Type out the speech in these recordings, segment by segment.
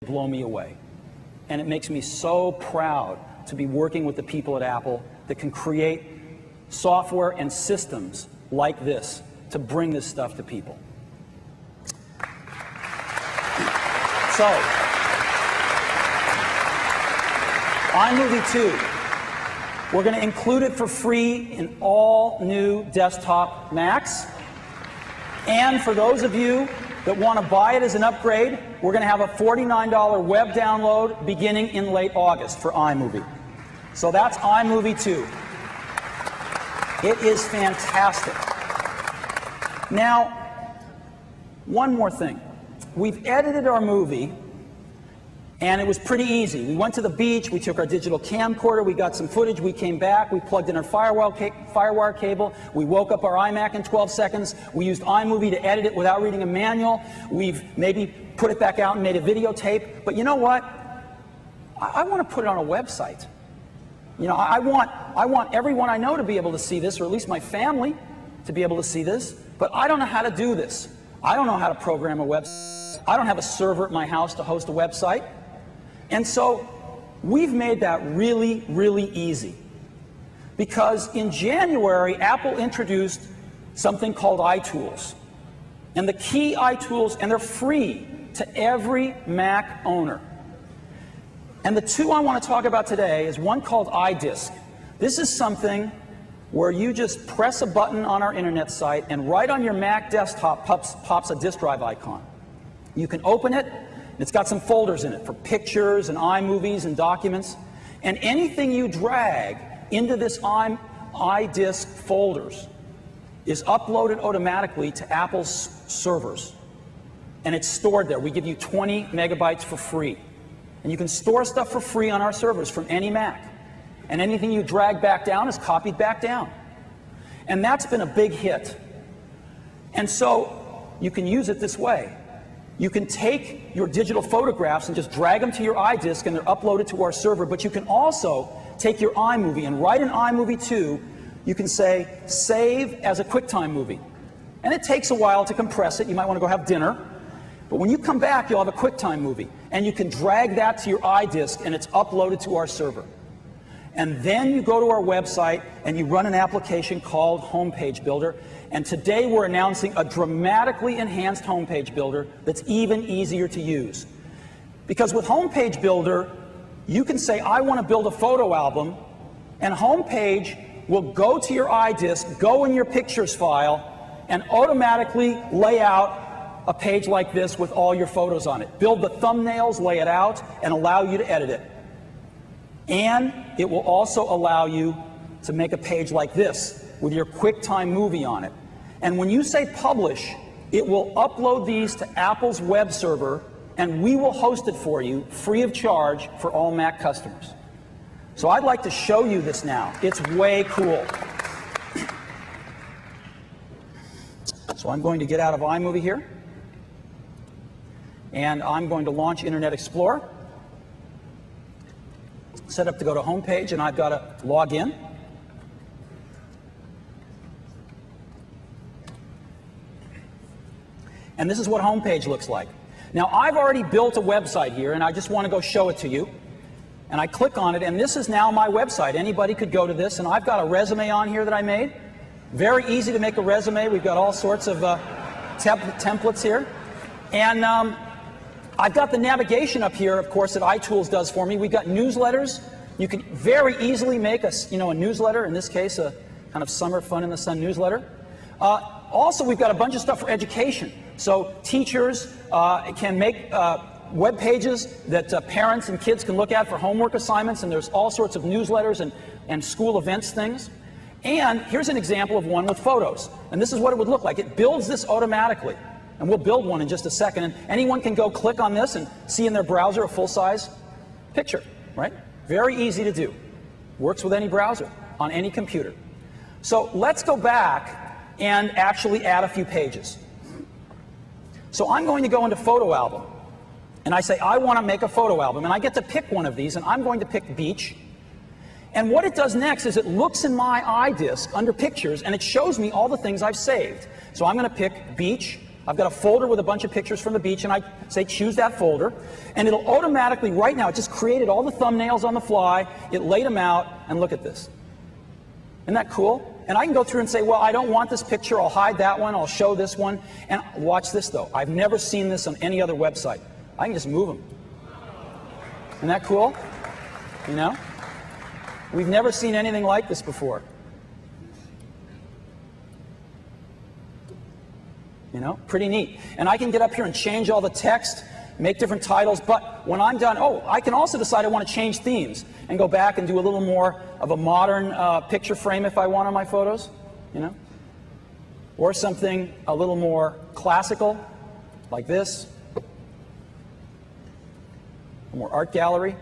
blow me away. And it makes me so proud to be working with the people at Apple that can create software and systems like this to bring this stuff to people. So, iMovie 2, we're going to include it for free in all new desktop Macs. And for those of you that want to buy it as an upgrade, we're going to have a $49 web download beginning in late August for iMovie. So that's iMovie 2. It is fantastic. Now, one more thing. We've edited our movie, and it was pretty easy. We went to the beach, we took our digital camcorder, we got some footage, we came back, we plugged in our firewire cable, we woke up our iMac in 12 seconds, we used iMovie to edit it without reading a manual, we've maybe put it back out and made a videotape, but you know what? I want to put it on a website. You know, I want everyone I know to be able to see this, or at least my family to be able to see this, but I don't know how to do this. I don't know how to program a website. I don't have a server at my house to host a website. And so we've made that really, really easy. Because in January, Apple introduced something called iTools. And the key iTools, and they're free to every Mac owner. And the two I want to talk about today is one called iDisk. This is something where you just press a button on our internet site, and right on your Mac desktop pops a disk drive icon. You can open it. It's got some folders in it for pictures and iMovies and documents. And anything you drag into this iDisk folders is uploaded automatically to Apple's servers. And it's stored there. We give you 20 megabytes for free. And you can store stuff for free on our servers from any Mac. And anything you drag back down is copied back down. And that's been a big hit. And so you can use it this way. You can take your digital photographs and just drag them to your iDisk, and they're uploaded to our server. But you can also take your iMovie and write in iMovie 2, you can say, save as a QuickTime movie. And it takes a while to compress it. You might want to go have dinner. But when you come back, you'll have a QuickTime movie. And you can drag that to your iDisk, and it's uploaded to our server. And then you go to our website, and you run an application called Homepage Builder. And today we're announcing a dramatically enhanced Homepage Builder that's even easier to use. Because with Homepage Builder, you can say, I want to build a photo album, and Homepage will go to your iDisk, go in your pictures file, and automatically lay out a page like this with all your photos on it. Build the thumbnails, lay it out, and allow you to edit it. And it will also allow you to make a page like this with your QuickTime movie on it. And when you say publish, it will upload these to Apple's web server, and we will host it for you free of charge for all Mac customers. So I'd like to show you this now. It's way cool. So I'm going to get out of iMovie here, and I'm going to launch Internet Explorer. Set up to go to Homepage, and I've got to log in. And this is what Homepage looks like. Now, I've already built a website here, and I just want to go show it to you. And I click on it, and this is now my website. Anybody could go to this, and I've got a resume on here that I made. Very easy to make a resume. We've got all sorts of templates here. And I've got the navigation up here, of course, that iTools does for me. We've got newsletters. You can very easily make a newsletter, in this case, a kind of summer fun in the sun newsletter. Also, we've got a bunch of stuff for education. So teachers can make web pages that parents and kids can look at for homework assignments, and there's all sorts of newsletters and school events things. And here's an example of one with photos. And this is what it would look like. It builds this automatically. And we'll build one in just a second. And anyone can go click on this and see in their browser a full-size picture, right? Very easy to do. Works with any browser, on any computer. So let's go back and actually add a few pages. So I'm going to go into Photo Album. And I say, I want to make a photo album. And I get to pick one of these, and I'm going to pick Beach. And what it does next is it looks in my iDisk under Pictures, and it shows me all the things I've saved. So I'm going to pick Beach, I've got a folder with a bunch of pictures from the beach, and I say choose that folder, and it'll automatically, right now, it just created all the thumbnails on the fly, it laid them out, and look at this. Isn't that cool? And I can go through and say, well, I don't want this picture, I'll hide that one, I'll show this one. And watch this, though. I've never seen this on any other website. I can just move them. Isn't that cool? You know? We've never seen anything like this before. You know, pretty neat. And I can get up here and change all the text, make different titles, but when I'm done, oh, I can also decide I want to change themes and go back and do a little more of a modern picture frame if I want on my photos, you know, or something a little more classical, like this, a more art gallery.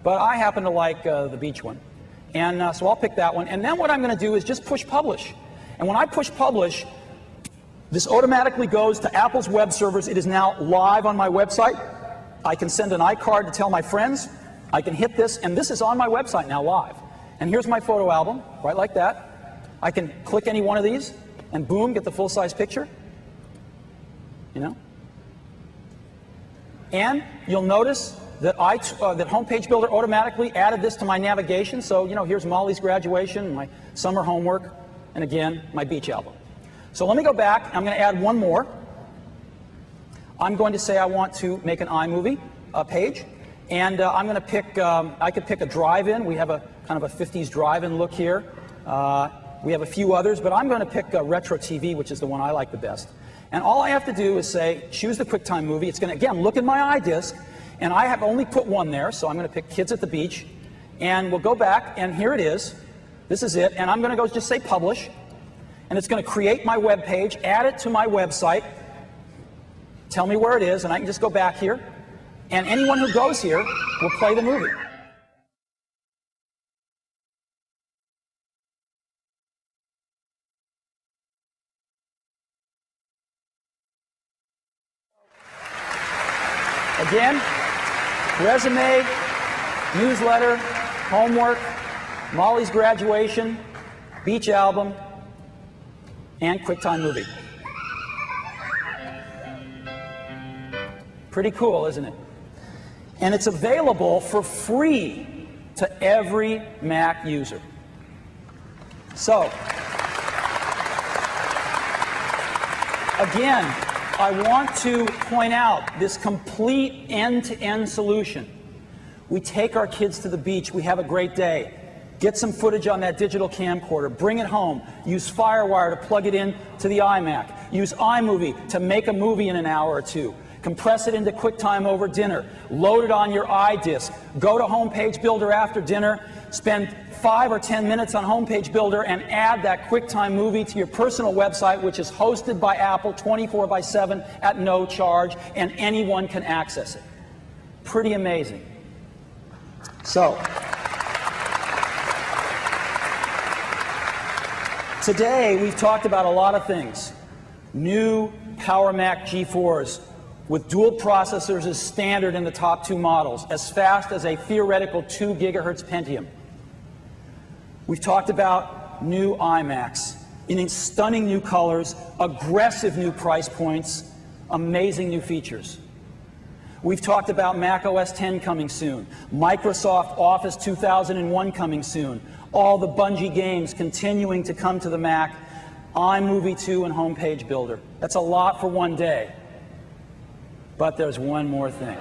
But I happen to like the beach one. And so I'll pick that one. And then what I'm going to do is just push publish. And when I push publish, this automatically goes to Apple's web servers. It is now live on my website. I can send an iCard to tell my friends. I can hit this, and this is on my website now live. And here's my photo album, right like that. I can click any one of these, and boom, get the full-size picture. You know? And you'll notice that that Homepage Builder automatically added this to my navigation. So, you know, here's Molly's graduation, my summer homework, and again, my beach album. So let me go back. I'm going to add one more. I'm going to say I want to make an iMovie page. And I'm going to pick, I could pick a drive-in. We have a kind of a 50s drive-in look here. We have a few others, but I'm going to pick Retro TV, which is the one I like the best. And all I have to do is say, choose the QuickTime movie. It's going to, again, look at my iDisk. And I have only put one there, so I'm going to pick Kids at the Beach. And we'll go back, and here it is. This is it. And I'm going to go just say Publish. And it's going to create my web page, add it to my website, tell me where it is, and I can just go back here. And anyone who goes here will play the movie. Again, resume, newsletter, homework, Molly's graduation, beach album, and QuickTime movie. Pretty cool, isn't it? And it's available for free to every Mac user. So, again, I want to point out this complete end-to-end solution. We take our kids to the beach, we have a great day. Get some footage on that digital camcorder, bring it home, use FireWire to plug it in to the iMac, use iMovie to make a movie in an hour or two, compress it into QuickTime over dinner, load it on your iDisk, go to Homepage Builder after dinner, spend 5 or 10 minutes on Homepage Builder and add that QuickTime movie to your personal website, which is hosted by Apple 24/7 at no charge, and anyone can access it. Pretty amazing. So, today, we've talked about a lot of things. New Power Mac G4s with dual processors as standard in the top 2 models, as fast as a theoretical 2 gigahertz Pentium. We've talked about new iMacs in stunning new colors, aggressive new price points, amazing new features. We've talked about Mac OS X coming soon, Microsoft Office 2001 coming soon, all the Bungie games continuing to come to the Mac, iMovie 2 and Homepage Builder. That's a lot for one day. But there's one more thing.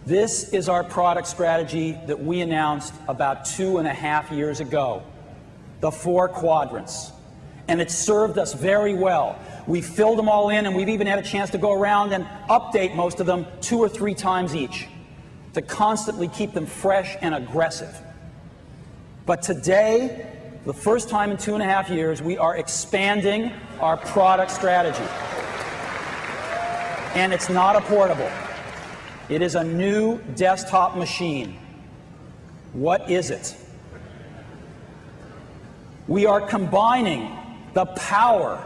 This is our product strategy that we announced about 2.5 years ago, the 4 quadrants. And it's served us very well. We've filled them all in, and we've even had a chance to go around and update most of them 2 or 3 times each to constantly keep them fresh and aggressive. But today, the first time in 2.5 years, we are expanding our product strategy. And it's not a portable. It is a new desktop machine. What is it? We are combining the power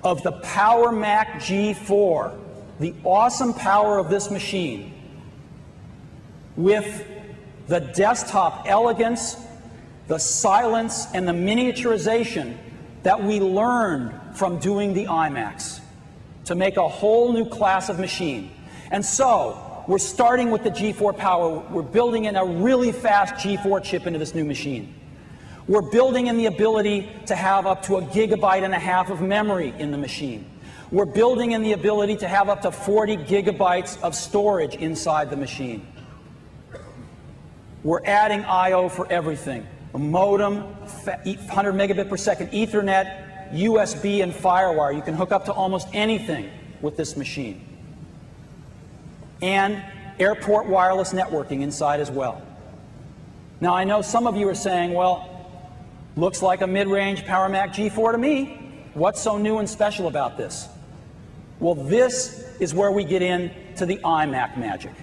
of the Power Mac G4, the awesome power of this machine, with the desktop elegance the silence and the miniaturization that we learned from doing the iMacs to make a whole new class of machine. And so, we're starting with the G4 power. We're building in a really fast G4 chip into this new machine. We're building in the ability to have up to 1.5 gigabytes of memory in the machine. We're building in the ability to have up to 40 gigabytes of storage inside the machine. We're adding I/O for everything. A modem, 100 megabit per second Ethernet, USB, and FireWire. You can hook up to almost anything with this machine. And airport wireless networking inside as well. Now, I know some of you are saying, well, looks like a mid-range PowerMac G4 to me. What's so new and special about this? Well, this is where we get into the iMac magic.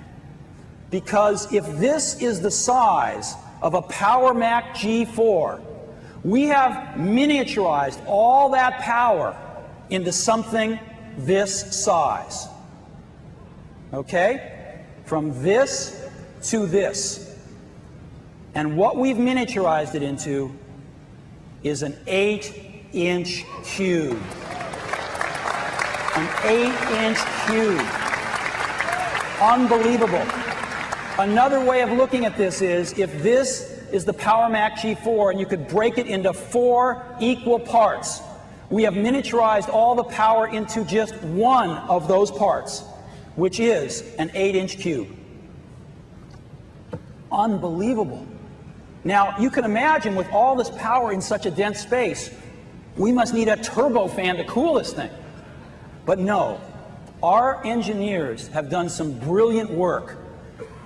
Because if this is the size of a PowerMac G4, we have miniaturized all that power into something this size. Okay? From this to this. And what we've miniaturized it into is an 8-inch cube. An 8-inch cube. Unbelievable. Another way of looking at this is, if this is the PowerMac G4 and you could break it into 4 equal parts, we have miniaturized all the power into just one of those parts, which is an 8-inch cube. Unbelievable. Now, you can imagine with all this power in such a dense space, we must need a turbofan to cool this thing. But no, our engineers have done some brilliant work,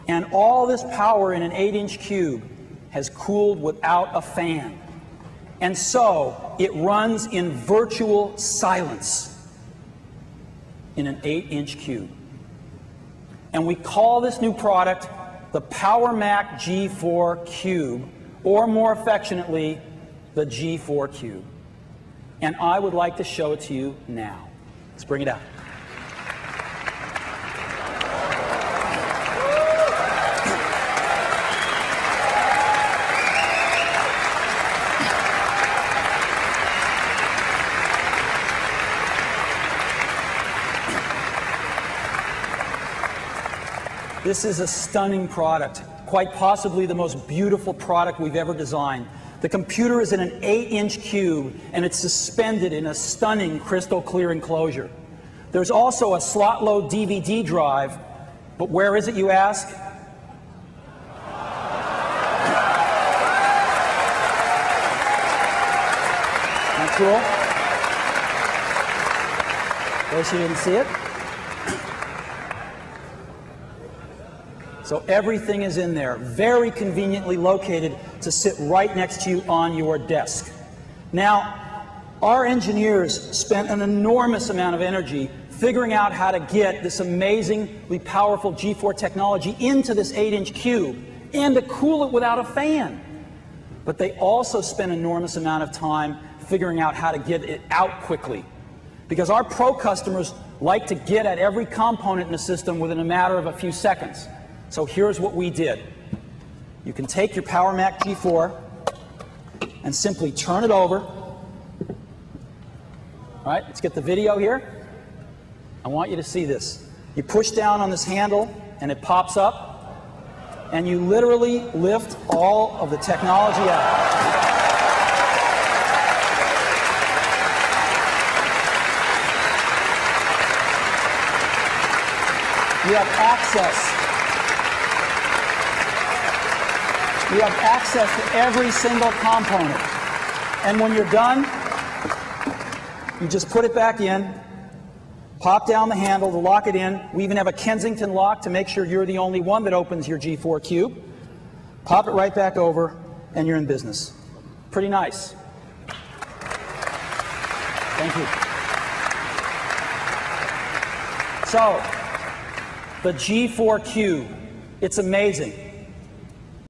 and all this power in an 8-inch cube has cooled without a fan. And so, it runs in virtual silence in an 8-inch cube. And we call this new product the PowerMac G4 Cube, or more affectionately, the G4 Cube. And I would like to show it to you now. Let's bring it out. This is a stunning product, quite possibly the most beautiful product we've ever designed. The computer is in an 8-inch cube, and it's suspended in a stunning crystal clear enclosure. There's also a slot-load DVD drive, but where is it, you ask? Not cool? In case you didn't see it. So everything is in there, very conveniently located to sit right next to you on your desk. Now, our engineers spent an enormous amount of energy figuring out how to get this amazingly powerful G4 technology into this 8-inch cube and to cool it without a fan. But they also spent an enormous amount of time figuring out how to get it out quickly. Because our pro customers like to get at every component in the system within a matter of a few seconds. So here's what we did. You can take your PowerMac G4 and simply turn it over. All right, let's get the video here. I want you to see this. You push down on this handle and it pops up, and you literally lift all of the technology out. You have access. You have access to every single component. And when you're done, you just put it back in, pop down the handle to lock it in. We even have a Kensington lock to make sure you're the only one that opens your G4 Cube. Pop it right back over, and you're in business. Pretty nice. Thank you. So, the G4 Cube, it's amazing.